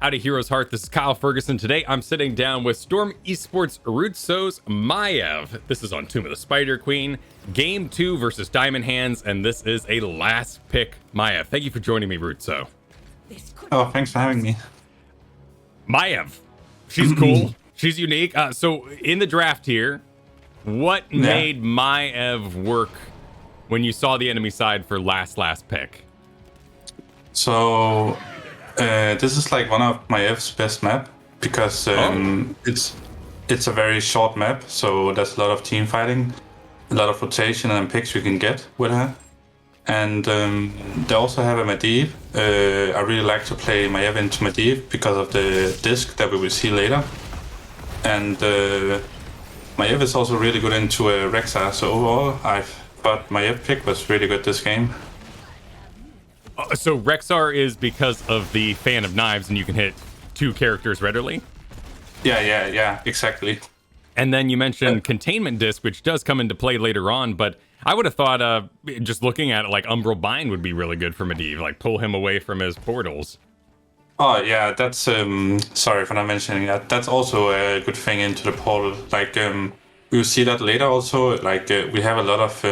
out of Heroes Hearth. This is Kyle Fergusson. Today I'm sitting down with Storm Esports Rutzou's Maiev. This is on Tomb of the Spider Queen. Game 2 versus Diamond Hands, and this is a last pick Maiev. Thank you for joining me, Rutzou. Oh, thanks for having me. Maiev. She's cool. She's unique. So in the draft here, what made Maiev work when you saw the enemy side for last pick? So this is like one of Maiev's best map because it's a very short map, so there's a lot of team fighting, a lot of rotation and picks you can get with her. And they also have a Maiev. I really like to play Maiev into Maiev because of the disc that we will see later. And Maiev is also really good into Rexar, so overall I thought Maiev pick was really good this game. So Rexar is because of the fan of knives and you can hit 2 characters readily? Yeah, exactly. And then you mentioned Containment Disc, which does come into play later on, but I would have thought, just looking at it, like Umbral Bind would be really good for Maiev, like pull him away from his portals. Oh yeah, that's, sorry for not mentioning that. That's also a good thing into the portal. Like, we'll see that later also, like, we have a lot of,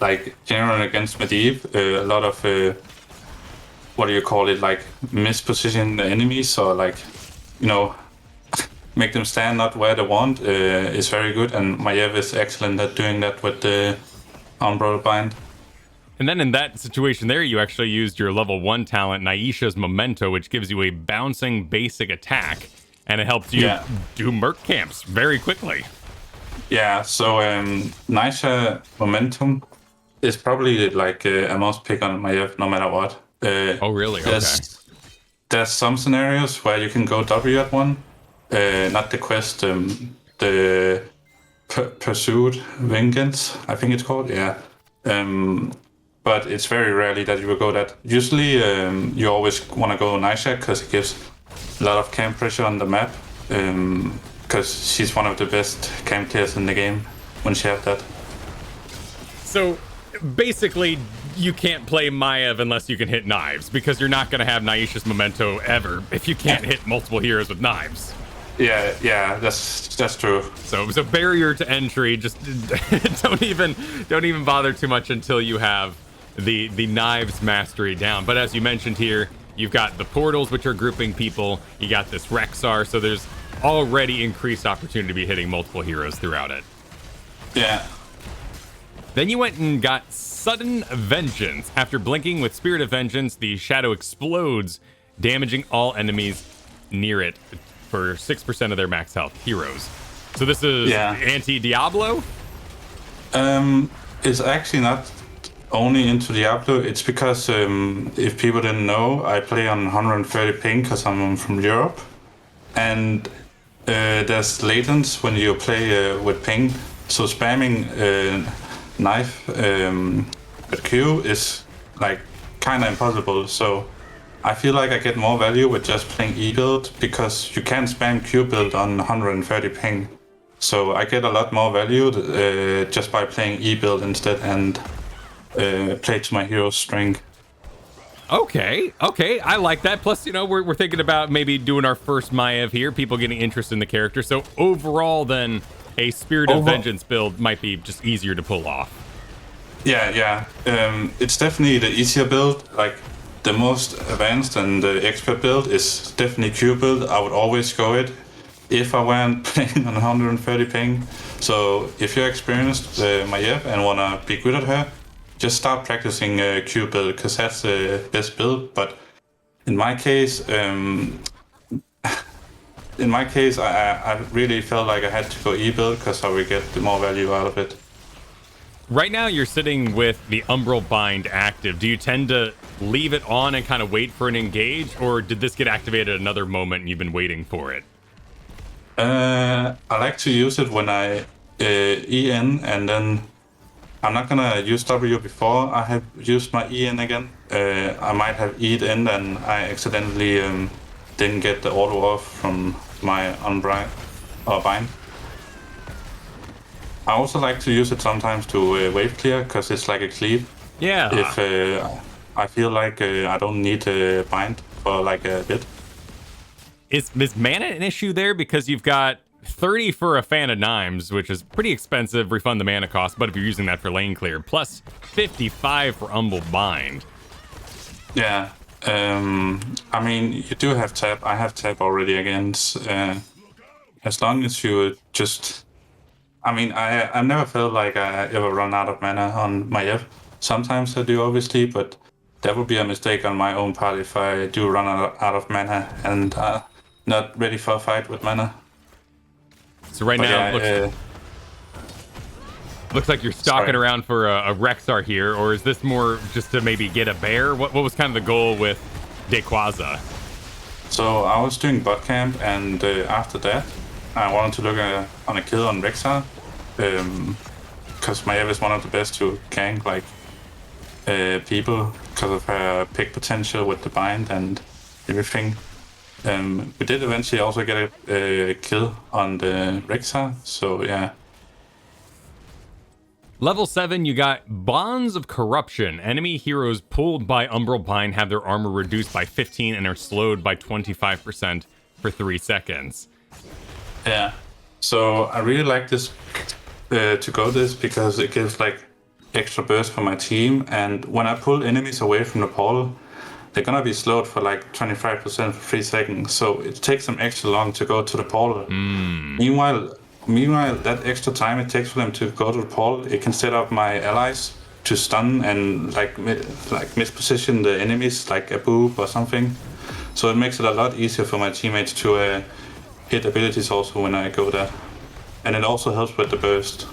like, general against Maiev, a lot of, what do you call it, like, misposition enemies, or like, you know, make them stand not where they want, is very good, and Maiev is excellent at doing that with the Umbral Bind. And then in that situation there, you actually used your level 1 talent, Naisha's Memento, which gives you a bouncing basic attack, and it helps you do merc camps very quickly. Yeah, so Naisha Momentum is probably like a must pick on Maiev no matter what. Oh, really? There's some scenarios where you can go W at one. Not the quest, the Pursuit Vengeance, I think it's called, yeah. But it's very rarely that you will go that. Usually you always want to go Naisha because it gives a lot of camp pressure on the map, because she's one of the best camp players in the game when she has that. So basically, you can't play Maiev unless you can hit knives, because you're not going to have Naisha's Memento ever if you can't hit multiple heroes with knives. Yeah, that's true. So it was a barrier to entry. Just don't even bother too much until you have the knives mastery down. But as you mentioned here, you've got the portals, which are grouping people. You got this Rexar, so there's already increased opportunity to be hitting multiple heroes throughout it. Yeah. Then you went and got Sudden Vengeance. After blinking with Spirit of Vengeance, the shadow explodes, damaging all enemies near it for 6% of their max health heroes. So this is anti-Diablo? It's actually not only into Diablo. It's because, if people didn't know, I play on 130 ping because I'm from Europe. And there's latents when you play with ping. So spamming knife with Q is like kind of impossible. So I feel like I get more value with just playing E-build because you can spam Q-build on 130 ping. So I get a lot more value just by playing E-build instead and play to my hero's strength. Okay, I like that. Plus, you know, we're thinking about maybe doing our first Maiev here, people getting interest in the character. So overall, then, a Spirit of Vengeance build might be just easier to pull off. Yeah. It's definitely the easier build. Like, the most advanced and the expert build is definitely Q build. I would always go it if I weren't playing on 130 ping. So if you're experienced Maiev and wanna be good at her, just start practicing Q build because that's the best build. But in my case, I really felt like I had to go E build because I would get the more value out of it. Right now, you're sitting with the Umbral Bind active. Do you tend to leave it on and kind of wait for an engage, or did this get activated at another moment and you've been waiting for it? I like to use it when I EN, and then I'm not gonna use W before I have used my EN again. I might have E'd in and I accidentally didn't get the auto off from my Unbind or Bind. I also like to use it sometimes to wave clear because it's like a cleave. Yeah. If I feel like I don't need a bind for like a bit. Is mana an issue there? Because you've got 30 for a fan of Knives, which is pretty expensive, refund the mana cost, but if you're using that for lane clear, plus 55 for Humble Bind. Yeah, I mean, you do have tap. I have tap already against, as long as you just, I mean, I never felt like I ever run out of mana on Maiev. Sometimes I do, obviously, but that would be a mistake on my own part if I do run out of mana and not ready for a fight with mana. So right now, looks like you're stalking around for a Rexar here, or is this more just to maybe get a bear? What was kind of the goal with Dequaza? So I was doing bot camp, and after that, I wanted to look on a kill on Rexar, because Maiev is one of the best to gank like people because of her pick potential with the bind and everything. We did eventually also get a kill on the Rexar, so yeah. Level 7, you got Bonds of Corruption. Enemy heroes pulled by Umbral Bind have their armor reduced by 15 and are slowed by 25% for 3 seconds. Yeah, so I really like this to go this because it gives like extra burst for my team, and when I pull enemies away from the portal, they're gonna be slowed for like 25% for 3 seconds, so it takes them extra long to go to the portal. Meanwhile, that extra time it takes for them to go to the portal, it can set up my allies to stun and like misposition the enemies, like a boob or something. So it makes it a lot easier for my teammates to hit abilities also when I go there. And it also helps with the burst.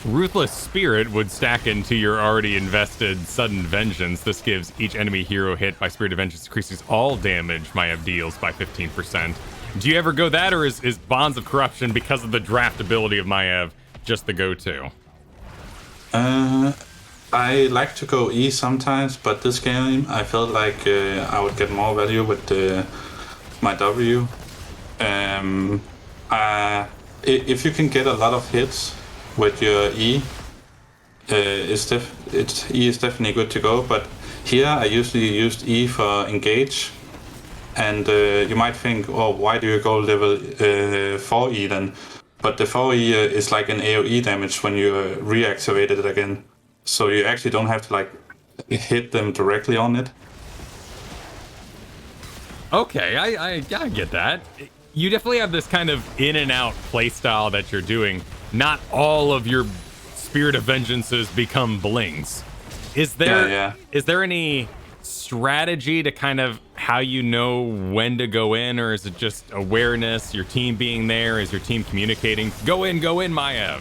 Ruthless Spirit would stack into your already invested Sudden Vengeance. This gives each enemy hero hit by Spirit of Vengeance increases all damage Maiev deals by 15%. Do you ever go that, or is Bonds of Corruption, because of the draft ability of Maiev, just the go-to? I like to go E sometimes, but this game I felt like I would get more value with my W. If you can get a lot of hits with your E, E is definitely good to go. But here I usually used E for engage. And you might think, oh, why do you go level 4E then? But the 4E is like an AoE damage when you reactivate it again. So you actually don't have to like hit them directly on it. Okay, I get that. You definitely have this kind of in and out playstyle that you're doing. Not all of your Spirit of Vengeances become blings. Is there any strategy to kind of how you know when to go in, or is it just awareness, your team being there? Is your team communicating? Go in, Maiev.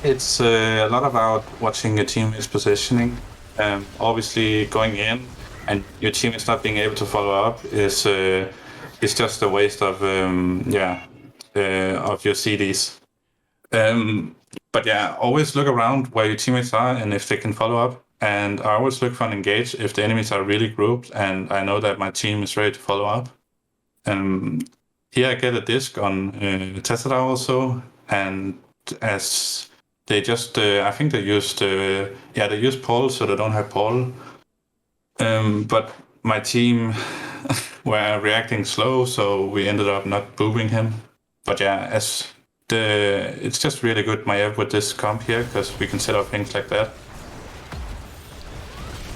It's a lot about watching your teammate's positioning. Obviously, going in and your team is not being able to follow up is just a waste of your CDs. But yeah, always look around where your teammates are and if they can follow up. And I always look for an engage if the enemies are really grouped and I know that my team is ready to follow up. Here I get a disc on Tessera also, and as they just, I think they used Paul, so they don't have Paul. But my team were reacting slow, so we ended up not booping him. But yeah, it's just really good Maiev with this comp here because we can set up things like that.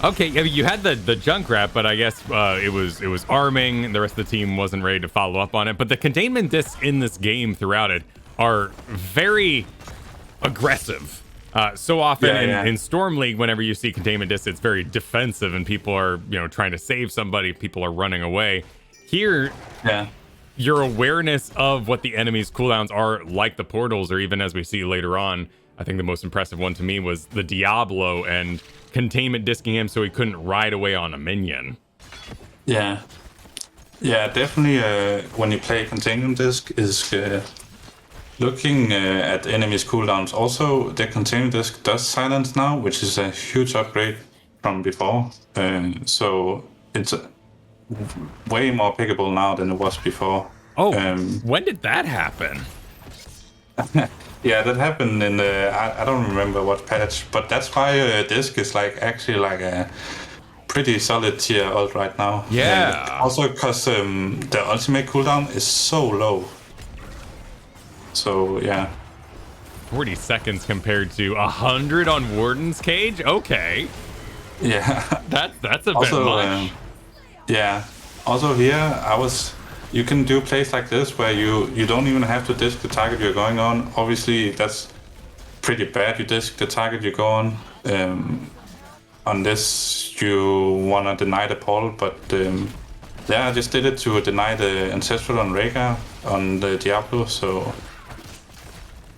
Okay, I mean, you had the Junkrat, but I guess it was arming, and the rest of the team wasn't ready to follow up on it. But the containment discs in this game throughout it are very aggressive. So often in Storm League, whenever you see containment discs, it's very defensive, and people are trying to save somebody, people are running away. Here, your awareness of what the enemy's cooldowns are, like the portals, or even as we see later on, I think the most impressive one to me was the Diablo and containment disking him so he couldn't ride away on a minion. Yeah, definitely. When you play containment disc, is looking at enemies' cooldowns. Also, the containment disc does silence now, which is a huge upgrade from before. So it's way more pickable now than it was before. Oh, when did that happen? Yeah, that happened in the I don't remember what patch, but that's why disc is like actually like pretty solid tier ult right now. Yeah. Also because the ultimate cooldown is so low. So yeah. 40 seconds compared to 100 on Warden's Cage? Okay. Yeah. That's a Also, bit much. yeah. Also here, you can do plays like this where you don't even have to disc the target you're going on. Obviously, that's pretty bad. You disc the target you go on. Unless you want to deny the portal, but yeah, I just did it to deny the Ancestral on Rhaegar on the Diablo, so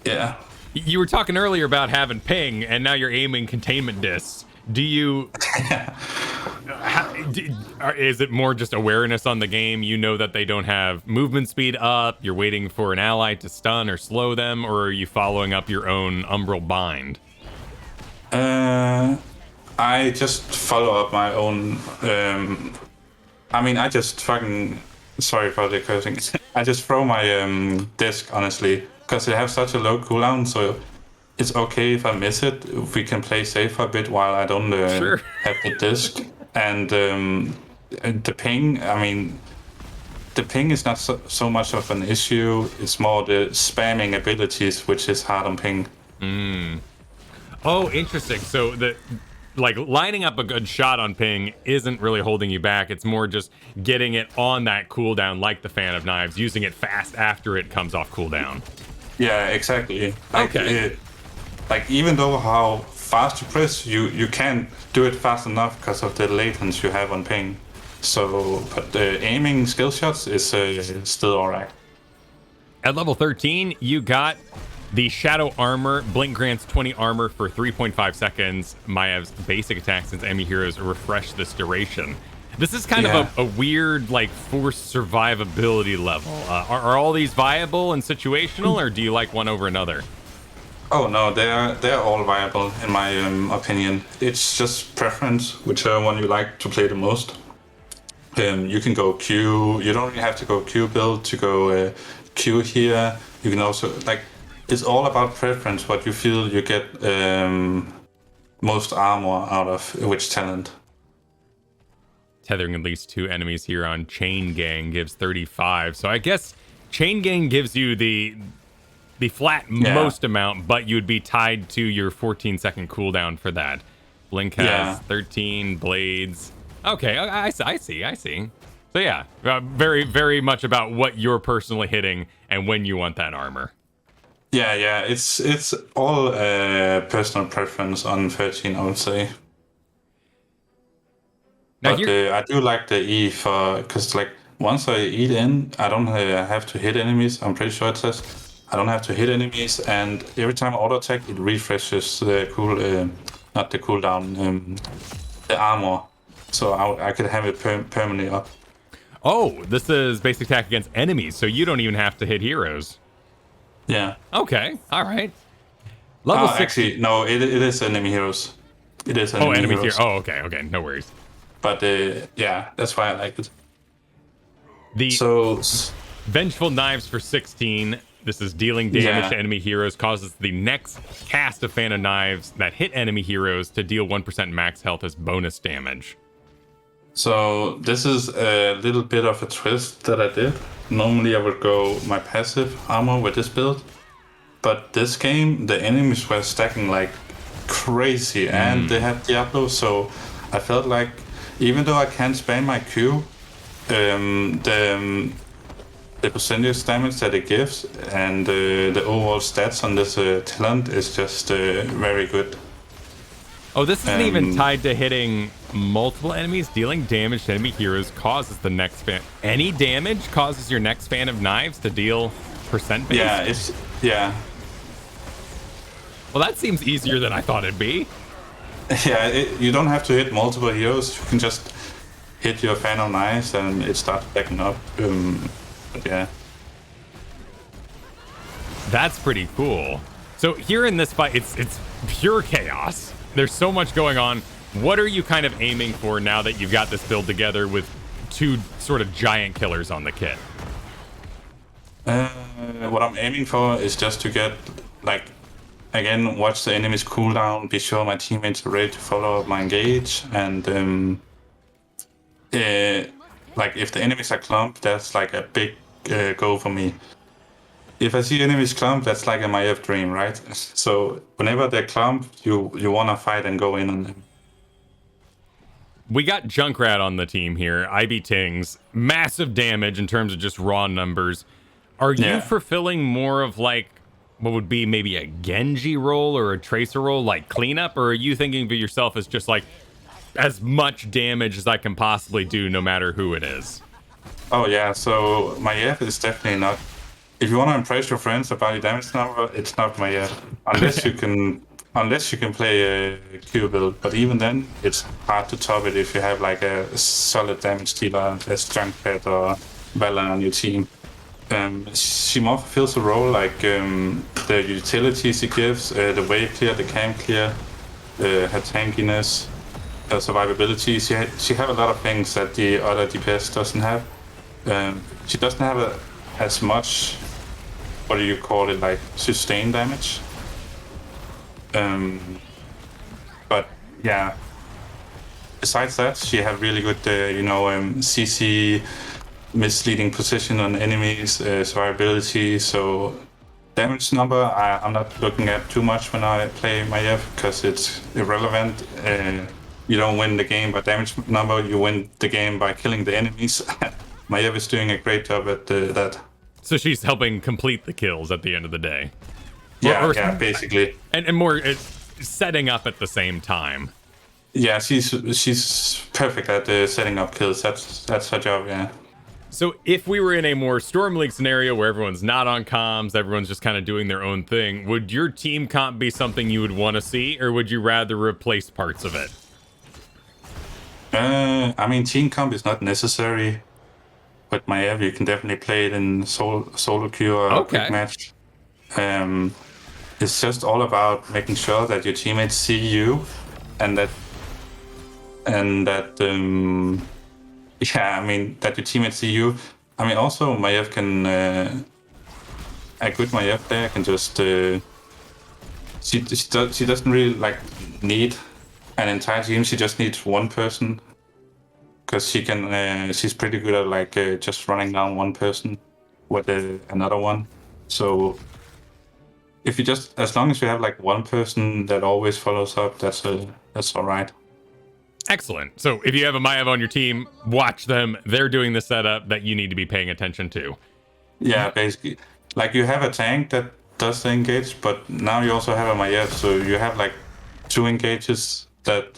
yeah. You were talking earlier about having ping, and now you're aiming containment discs. Do you... is it more just awareness on the game? You know that they don't have movement speed up, you're waiting for an ally to stun or slow them, or are you following up your own Umbral Bind? I just follow up my own. I mean, I just fucking. Sorry for the cursing. I just throw my disc, honestly, because they have such a low cooldown, so it's okay if I miss it. We can play safe for a bit while I don't Sure. have the disc. And the ping, I mean, the ping is not so much of an issue. It's more the spamming abilities, which is hard on ping. Oh, interesting. So like lining up a good shot on ping isn't really holding you back. It's more just getting it on that cooldown, like the Fan of Knives, using it fast after it comes off cooldown. Yeah, exactly. Like, Okay. like even though how fast you press, you can't do it fast enough because of the latency you have on ping. So, but the aiming skill shots is still alright. At level 13, you got the Shadow Armor. Blink grants 20 armor for 3.5 seconds. Maiev's basic attack since enemy heroes refresh this duration. This is kind of a weird, like, forced survivability level. Are all these viable and situational, or do you like one over another? Oh no, they're all viable in my opinion. It's just preference, whichever one you like to play the most. You can go Q. You don't really have to go Q build to go Q here. You can also like. It's all about preference. What you feel you get most armor out of which talent. Tethering at least 2 enemies here on Chain Gang gives 35. So I guess Chain Gang gives you the flat most amount, but you'd be tied to your 14-second cooldown for that. Blink has 13 blades. Okay, I see. So yeah, very, very much about what you're personally hitting and when you want that armor. Yeah, it's all personal preference on 13, I would say. Now But I do like the E because like once I eat in, I don't have to hit enemies. I'm pretty sure it says I don't have to hit enemies, and every time I auto attack, it refreshes the not the cooldown, the armor. So I could have it permanently up. Oh, this is basic attack against enemies, so you don't even have to hit heroes. Yeah. Okay, all right. Level 6. Actually, no, it is enemy heroes. It is enemy heroes. Oh, okay, no worries. But yeah, that's why I like it. The So Vengeful Knives for 16. This is dealing damage to enemy heroes, causes the next cast of Fan of Knives that hit enemy heroes to deal 1% max health as bonus damage. So this is a little bit of a twist that I did. Normally I would go my passive armor with this build, but this game the enemies were stacking like crazy and they had Diablo, so I felt like even though I can't spam my Q, the percentage damage that it gives and the overall stats on this talent is just very good. Oh, this isn't even tied to hitting multiple enemies. Dealing damage to enemy heroes causes the next fan. Any damage causes your next Fan of Knives to deal percent based? Yeah. Well, that seems easier than I thought it'd be. Yeah, you don't have to hit multiple heroes. You can just hit your Fan of Knives and it starts backing up. But yeah. That's pretty cool. So here in this fight, it's pure chaos. There's so much going on. What are you kind of aiming for now that you've got this build together with 2 sort of giant killers on the kit? What I'm aiming for is just to get, like, again, watch the enemy's cooldown, be sure my teammates are ready to follow up my engage, and like if the enemies are clump, that's like a big goal for me. If I see enemies clump, that's like a Maiev dream, right? So whenever they're clump, you want to fight and go in on them. We got Junkrat on the team here. IB Tings, massive damage in terms of just raw numbers. Are you Yeah. fulfilling more of like what would be maybe a Genji role or a Tracer role, like cleanup, or are you thinking of yourself as just like as much damage as I can possibly do, no matter who it is? Oh yeah, so Maiev is definitely not. If you want to impress your friends about your damage number, it's not Maiev. Unless you can play a Q build, but even then, it's hard to top it if you have like a solid damage dealer as Junkrat or Valor on your team. She more fulfills the role like the utility she gives, the wave clear, the camp clear, her tankiness, her survivability. She have a lot of things that the other DPS doesn't have. She doesn't have as much, what do you call it, like sustain damage. But yeah, besides that, she have really good, CC, misleading position on enemies, survivability. So damage number, I'm not looking at too much when I play Maiev because it's irrelevant. You don't win the game by damage number, you win the game by killing the enemies. Maiev is doing a great job at that. So she's helping complete the kills at the end of the day. Yeah, yeah, basically. And more setting up at the same time. Yeah, she's perfect at setting up kills. That's her job, yeah. So if we were in a more Storm League scenario where everyone's not on comms, everyone's just kind of doing their own thing, would your team comp be something you would want to see, or would you rather replace parts of it? I mean, team comp is not necessary. With Maiev, you can definitely play it in solo queue or a quick match. It's just all about making sure that your teammates see you, and that that your teammates see you. I mean, also Maiev can a good Maiev player can just she doesn't really like need an entire team. She just needs one person. Because she's pretty good at like just running down one person with another one. So if you just, as long as you have like one person that always follows up, that's all right. Excellent. So if you have a Maiev on your team, watch them. They're doing the setup that you need to be paying attention to. Yeah, basically, like you have a tank that does the engage, but now you also have a Maiev, so you have like two engages that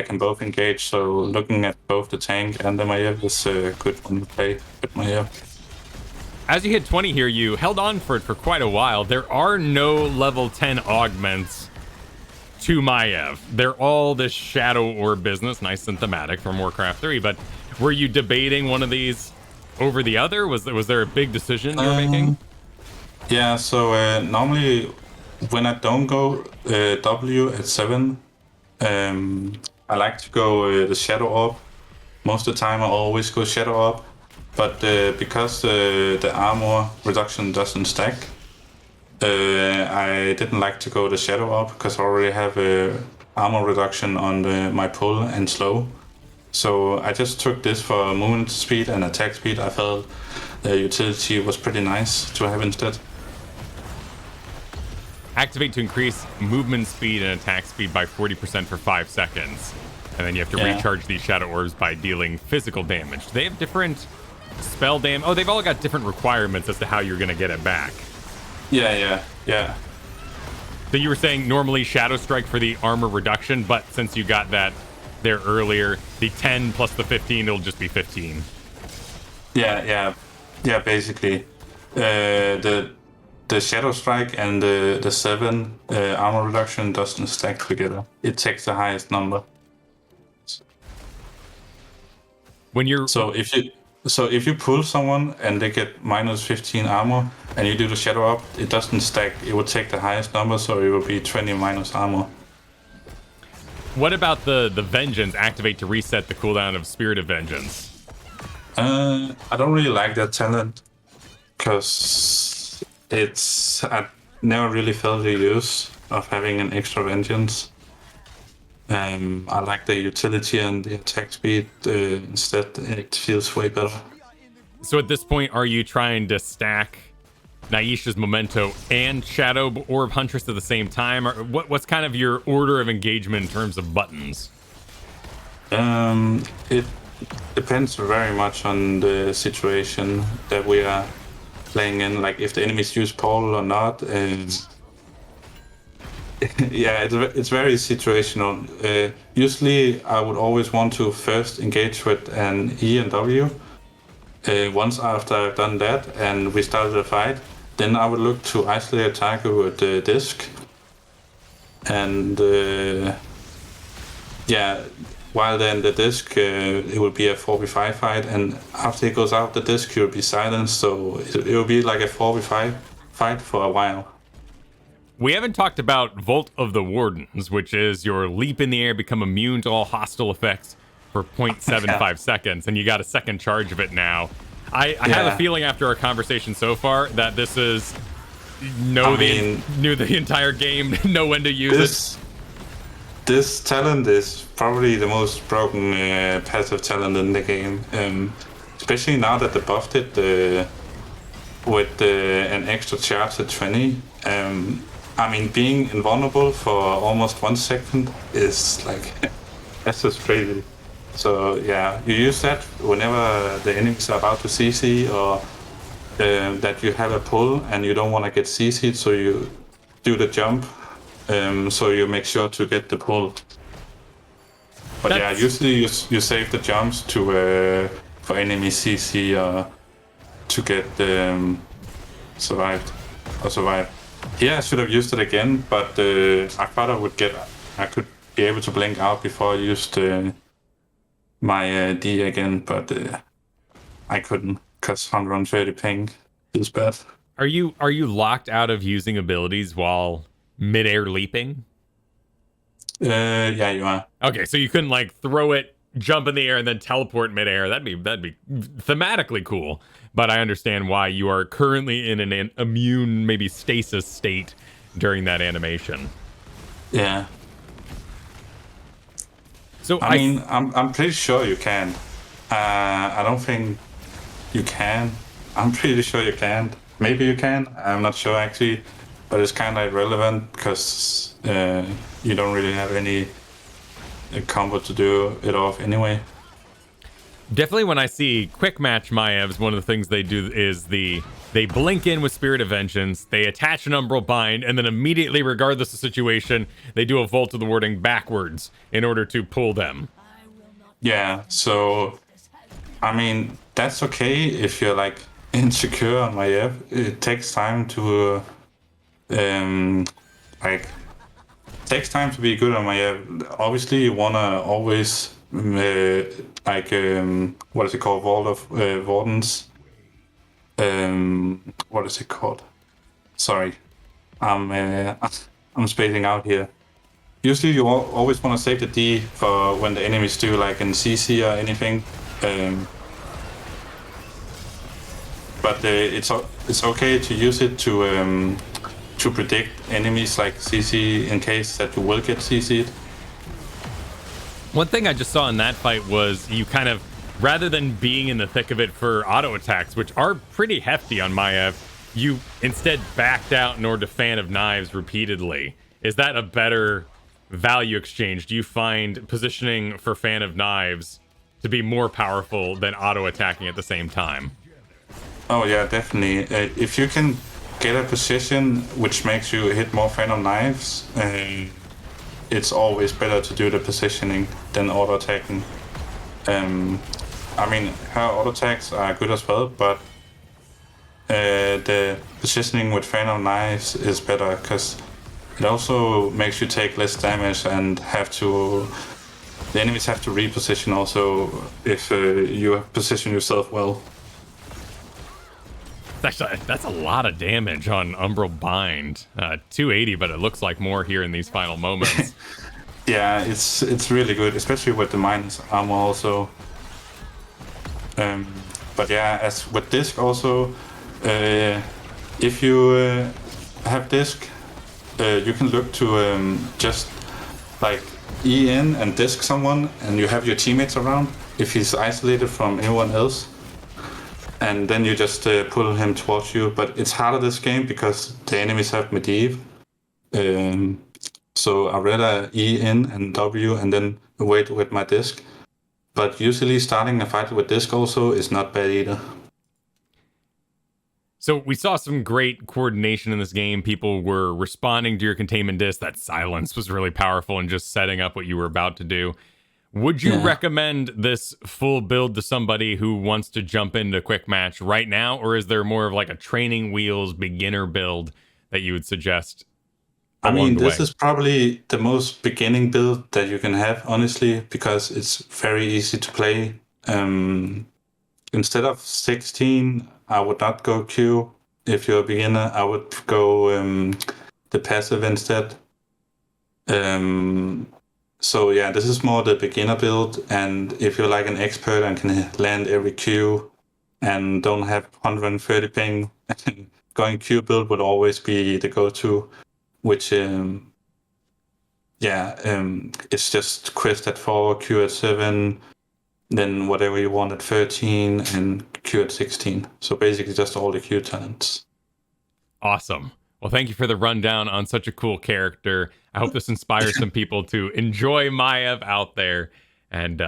can both engage, so looking at both the tank and the Maiev is good when you play with Maiev. As you hit 20 here, you held on for it for quite a while. There are no level 10 augments to Maiev. They're all this Shadow Orb business, nice and thematic from Warcraft 3, but were you debating one of these over the other? Was there a big decision you were making? Yeah, so normally when I don't go W at 7, I like to go the Shadow Orb. Most of the time I always go Shadow Orb, but because the armor reduction doesn't stack, I didn't like to go the Shadow Orb because I already have armor reduction on my pull and slow. So I just took this for movement speed and attack speed. I felt the utility was pretty nice to have instead. Activate to increase movement speed and attack speed by 40% for 5 seconds. And then you have to recharge these Shadow Orbs by dealing physical damage. They have different spell damage. Oh, they've all got different requirements as to how you're going to get it back. Yeah. So you were saying normally Shadow Strike for the armor reduction, but since you got that there earlier, the 10 plus the 15, it'll just be 15. Yeah, basically. The Shadow Strike and the 7 armor reduction doesn't stack together. It takes the highest number. When you're if you pull someone and they get minus 15 armor and you do the Shadow up, it doesn't stack. It will take the highest number, so it will be 20 minus armor. What about the Vengeance activate to reset the cooldown of Spirit of Vengeance? I don't really like that talent because I never really felt the use of having an extra Vengeance. I like the utility and the attack speed instead. It feels way better. So at this point, are you trying to stack Naisha's Memento and Shadow Orb Huntress at the same time? Or what's kind of your order of engagement in terms of buttons? It depends very much on the situation that we are playing in, like if the enemies use portal or not. And yeah, it's very situational. Usually, I would always want to first engage with an E and W. Once after I've done that and we started a fight, then I would look to isolate a target with the disc. And yeah, while then the disc, it will be a 4v5 fight, and after it goes out the disc, you'll be silenced, so it will be like a 4v5 fight for a while. We haven't talked about Vault of the Wardens, which is your leap in the air, become immune to all hostile effects for 0.75 seconds, and you got a second charge of it now. I have a feeling after our conversation so far that this is knew the entire game, know when to use it. This talent is probably the most broken passive talent in the game, especially now that they buffed it with an extra charge at 20. I mean, being invulnerable for almost 1 second is like, that's just crazy. So yeah, you use that whenever the enemies are about to CC or that you have a pull and you don't want to get CC'd, so you do the jump, so you make sure to get the pull. But yeah, usually you save the jumps to for enemy CC to get survive. Here I should have used it again, but I thought I could be able to blink out before I used my D again, but I couldn't because 130 ping is bad. Are you locked out of using abilities while mid-air leaping? Yeah, you are. Okay, so you couldn't like throw it, jump in the air, and then teleport mid-air. That'd be thematically cool. But I understand why you are currently in an immune, maybe stasis state during that animation. Yeah. So I mean, I'm pretty sure you can. I don't think you can. I'm pretty sure you can't. Maybe you can. I'm not sure actually, but it's kind of irrelevant because you don't really have any combo to do it off anyway. Definitely when I see quick match Maiev, one of the things they do is they blink in with Spirit of Vengeance, they attach an Umbral Bind, and then immediately, regardless of situation, they do a Vault of the Warding backwards in order to pull them. Yeah, so I mean that's okay if you're like insecure on Maiev. It takes time to takes time to be good on Maiev. Obviously you wanna always what is it called? Vault of Wardens. What is it called? Sorry, I'm spacing out here. Usually you always want to save the D for when the enemies do like an CC or anything. But it's okay to use it to predict enemies like CC in case that you will get CC'd. One thing I just saw in that fight was you kind of, rather than being in the thick of it for auto attacks, which are pretty hefty on Maiev, you instead backed out in order to Fan of Knives repeatedly. Is that a better value exchange? Do you find positioning for Fan of Knives to be more powerful than auto attacking at the same time? Oh yeah, definitely. If you can get a position which makes you hit more Fan of Knives, it's always better to do the positioning than auto attacking. I mean, her auto attacks are good as well, but the positioning with Fan of Knives is better because it also makes you take less damage and the enemies have to reposition also if you position yourself well. That's a lot of damage on Umbral Bind. 280, but it looks like more here in these final moments. Yeah, it's really good, especially with the minus armor also. But yeah, as with disc also, if you have disc, you can look to just like E in and disc someone, and you have your teammates around if he's isolated from anyone else. And then you just pull him towards you. But it's harder this game because the enemies have Maiev. So I rather E in and W and then wait with my disc. But usually starting a fight with disc also is not bad either. So we saw some great coordination in this game. People were responding to your containment disc. That silence was really powerful and just setting up what you were about to do. Would you recommend this full build to somebody who wants to jump into a quick match right now? Or is there more of like a training wheels beginner build that you would suggest? I mean, this is probably the most beginning build that you can have, honestly, because it's very easy to play. Instead of 16, I would not go Q. If you're a beginner, I would go the passive instead. So yeah, this is more the beginner build, and if you're like an expert and can land every Q and don't have 130 ping, going Q build would always be the go-to, which it's just quest at 4, Q at 7, then whatever you want at 13, and Q at 16. So basically just all the Q talents. Awesome. Well, thank you for the rundown on such a cool character. I hope this inspires some people to enjoy Maiev out there and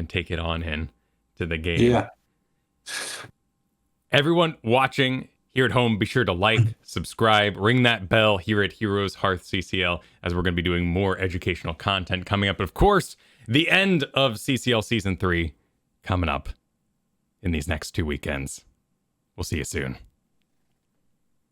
take it on in to the game. Yeah. Everyone watching here at home, be sure to like, subscribe, ring that bell here at HeroesHearth CCL, as we're going to be doing more educational content coming up. But of course, the end of CCL Season 3 coming up in these next 2 weekends. We'll see you soon.